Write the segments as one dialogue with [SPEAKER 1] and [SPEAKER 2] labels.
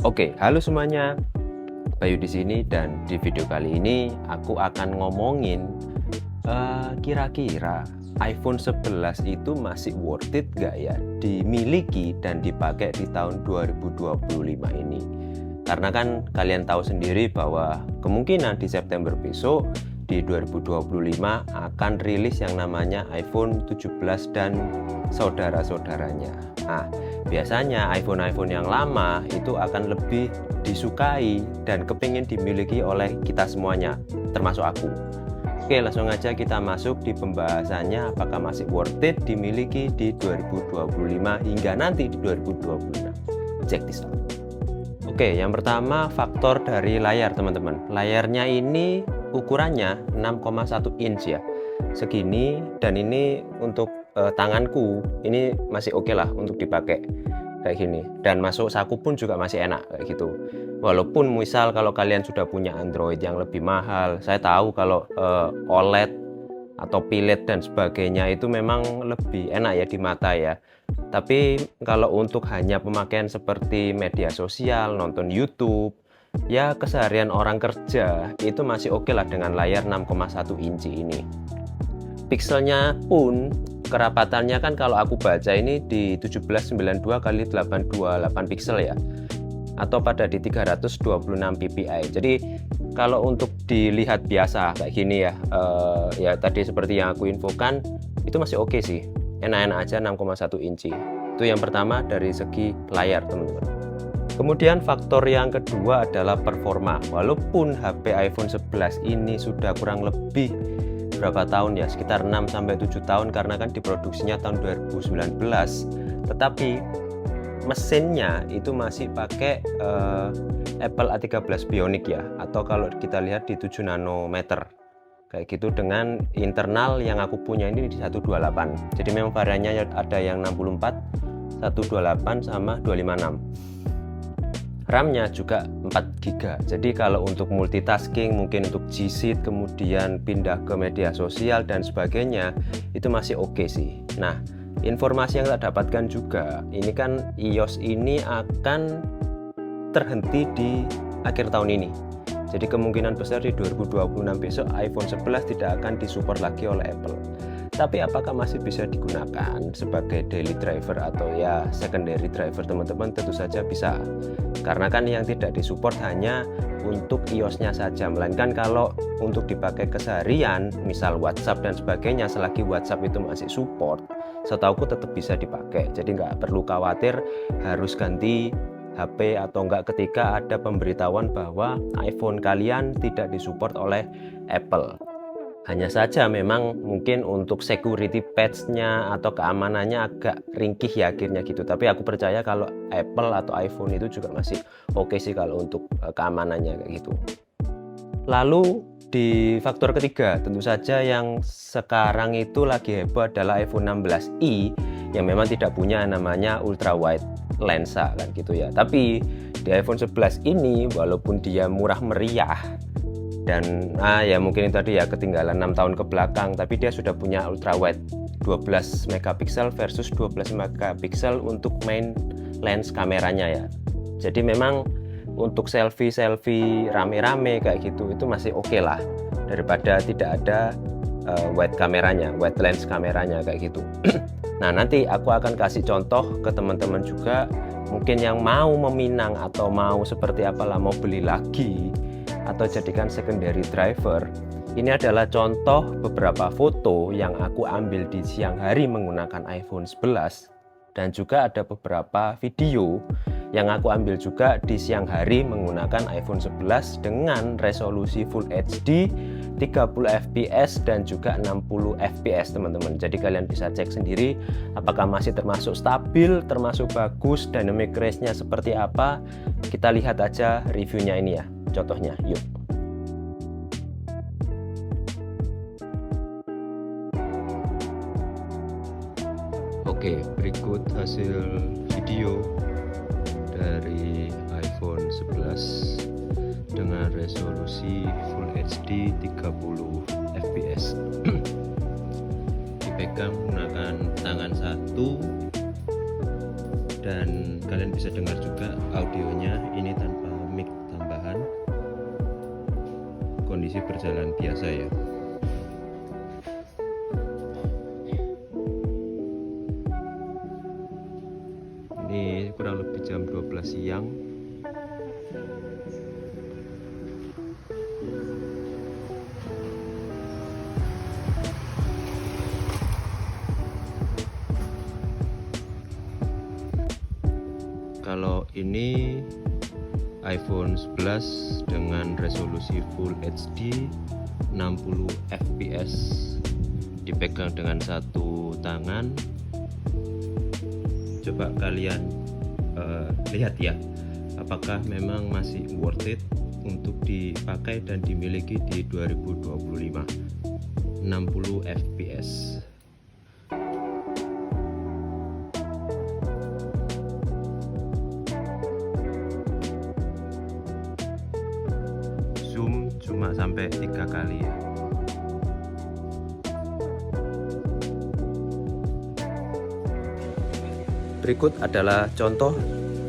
[SPEAKER 1] Oke, halo semuanya. Bayu di sini dan di video kali ini aku akan ngomongin kira-kira iPhone 11 itu masih worth it gak ya dimiliki dan dipakai di tahun 2025 ini. Karena kan kalian tahu sendiri bahwa kemungkinan di September besok di 2025 akan rilis yang namanya iPhone 17 dan saudara-saudaranya. Nah, biasanya iPhone-iPhone yang lama itu akan lebih disukai dan kepingin dimiliki oleh kita semuanya, termasuk aku. Oke, langsung aja kita masuk di pembahasannya, apakah masih worth it dimiliki di 2025 hingga nanti di 2026. Check this out. Oke, yang pertama faktor dari layar, teman-teman. Layarnya ini ukurannya 6,1 inch ya, segini, dan ini untuk tanganku ini masih oke lah untuk dipakai kayak gini, dan masuk saku pun juga masih enak kayak gitu. Walaupun misal kalau kalian sudah punya Android yang lebih mahal, saya tahu kalau OLED atau PILED dan sebagainya itu memang lebih enak ya di mata ya. Tapi kalau untuk hanya pemakaian seperti media sosial, nonton YouTube, ya keseharian orang kerja itu masih oke lah dengan layar 6,1 inci ini. Pixelnya pun kerapatannya kan kalau aku baca ini di 1792 x 828 pixel ya, atau pada di 326 ppi. Jadi kalau untuk dilihat biasa kayak gini ya, ya tadi seperti yang aku infokan itu masih oke sih, enak-enak aja 6,1 inci. Itu yang pertama dari segi layar, teman-teman. Kemudian faktor yang kedua adalah performa. Walaupun HP iPhone 11 ini sudah kurang lebih berapa tahun ya, sekitar 6-7 tahun karena kan diproduksinya tahun 2019, tetapi mesinnya itu masih pakai Apple A13 Bionic ya, atau kalau kita lihat di 7 nanometer kayak gitu, dengan internal yang aku punya ini di 128. Jadi memang variannya ada yang 64, 128 sama 256. RAM-nya juga 4 GB. Jadi kalau untuk multitasking, mungkin untuk G-Suite, kemudian pindah ke media sosial dan sebagainya, itu masih oke sih. Nah, informasi yang saya dapatkan juga, ini kan iOS ini akan terhenti di akhir tahun ini. Jadi kemungkinan besar di 2026 besok iPhone 11 tidak akan disupport lagi oleh Apple. Tapi apakah masih bisa digunakan sebagai daily driver atau ya secondary driver, teman-teman? Tentu saja bisa. Karena kan yang tidak disupport hanya untuk iOS-nya saja, melainkan kalau untuk dipakai keseharian, misal WhatsApp dan sebagainya, selagi WhatsApp itu masih support, setauku tetap bisa dipakai. Jadi nggak perlu khawatir harus ganti HP atau enggak ketika ada pemberitahuan bahwa iPhone kalian tidak disupport oleh Apple. Hanya saja memang mungkin untuk security patch-nya atau keamanannya agak ringkih ya akhirnya gitu. Tapi aku percaya kalau Apple atau iPhone itu juga masih oke sih kalau untuk keamanannya kayak gitu. Lalu di faktor ketiga, tentu saja yang sekarang itu lagi heboh adalah iPhone 16i yang memang tidak punya namanya ultra wide lensa kan gitu ya. Tapi di iPhone 11 ini walaupun dia murah meriah dan ya mungkin itu tadi ya ketinggalan 6 tahun ke belakang, tapi dia sudah punya ultra wide 12 megapiksel versus 12 megapiksel untuk main lens kameranya ya. Jadi memang untuk selfie rame-rame kayak gitu itu masih oke lah daripada tidak ada wide kameranya, wide lens kameranya kayak gitu. Nah, nanti aku akan kasih contoh ke teman-teman juga mungkin yang mau meminang atau mau seperti apalah, mau beli lagi atau jadikan secondary driver. Ini adalah contoh beberapa foto yang aku ambil di siang hari menggunakan iPhone 11, dan juga ada beberapa video yang aku ambil juga di siang hari menggunakan iPhone 11 dengan resolusi Full HD 30 fps dan juga 60 fps, teman-teman. Jadi kalian bisa cek sendiri apakah masih termasuk stabil, termasuk bagus, dynamic range-nya seperti apa. Kita lihat aja reviewnya ini ya, contohnya yuk. Oke, berikut hasil video dari iPhone 11 dengan resolusi Full HD 30 fps. Dipegang menggunakan tangan satu, dan kalian bisa dengar juga audionya. Ini berjalan biasa ya. Ini kurang lebih jam 12 siang. Kalau ini iPhone 11 dengan resolusi Full HD 60 fps, dipegang dengan satu tangan. Coba kalian lihat ya, apakah memang masih worth it untuk dipakai dan dimiliki di 2025. 60 fps. Zoom cuma sampai 3 kali ya. Berikut adalah contoh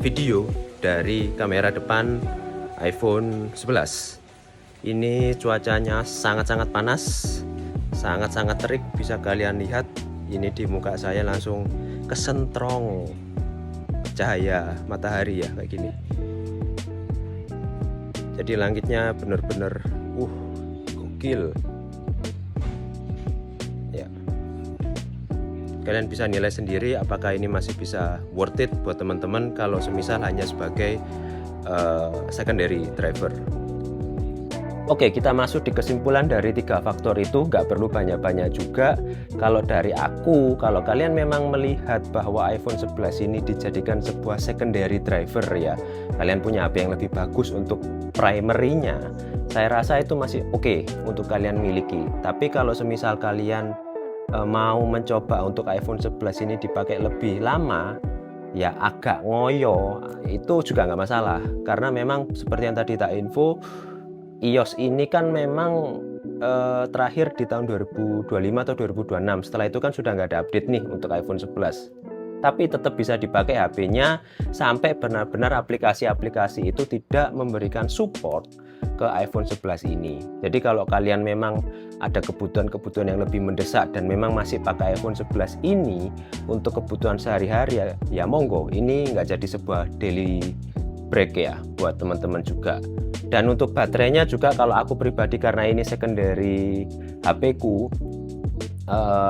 [SPEAKER 1] video dari kamera depan iPhone 11. Ini cuacanya sangat-sangat panas, sangat-sangat terik, bisa kalian lihat. Ini di muka saya langsung kesentrong cahaya matahari ya, kayak gini. Jadi langitnya bener-bener gokil ya. Kalian bisa nilai sendiri apakah ini masih bisa worth it buat teman-teman kalau semisal hanya sebagai secondary driver. Oke, kita masuk di kesimpulan dari 3 faktor itu. Nggak perlu banyak-banyak juga. Kalau dari aku, kalau kalian memang melihat bahwa iPhone 11 ini dijadikan sebuah secondary driver ya, kalian punya HP yang lebih bagus untuk primary-nya, saya rasa itu masih oke untuk kalian miliki. Tapi kalau semisal kalian mau mencoba untuk iPhone 11 ini dipakai lebih lama, ya agak ngoyo, itu juga nggak masalah. Karena memang seperti yang tadi tak info, iOS ini kan memang terakhir di tahun 2025 atau 2026. Setelah itu kan sudah nggak ada update nih untuk iPhone 11. Tapi tetap bisa dipakai HP-nya sampai benar-benar aplikasi-aplikasi itu tidak memberikan support ke iPhone 11 ini. Jadi kalau kalian memang ada kebutuhan-kebutuhan yang lebih mendesak dan memang masih pakai iPhone 11 ini untuk kebutuhan sehari-hari ya monggo. Ini nggak jadi sebuah daily break ya buat teman-teman juga. Dan untuk baterainya juga kalau aku pribadi, karena ini secondary HP ku,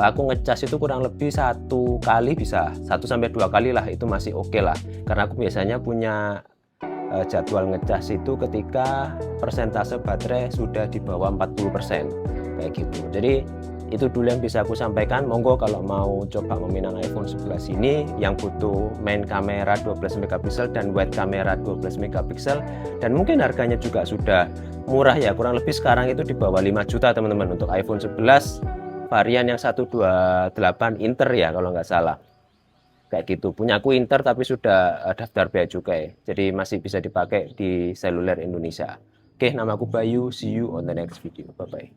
[SPEAKER 1] aku ngecas itu kurang lebih 1 kali bisa 1-2 kali lah, itu masih oke lah. Karena aku biasanya punya jadwal ngecas itu ketika persentase baterai sudah di bawah 40% kayak gitu. Jadi itu dulu yang bisa aku sampaikan. Monggo kalau mau coba meminang iPhone 11 ini yang butuh main kamera 12 megapiksel dan wide kamera 12 megapiksel, dan mungkin harganya juga sudah murah ya, kurang lebih sekarang itu di bawah 5 juta teman-teman untuk iPhone 11 varian yang 128 Inter ya kalau nggak salah. Kayak gitu. Punya aku Inter tapi sudah daftar bea cukai, jadi masih bisa dipakai di seluler Indonesia. Oke, nama aku Bayu, see you on the next video. Bye bye.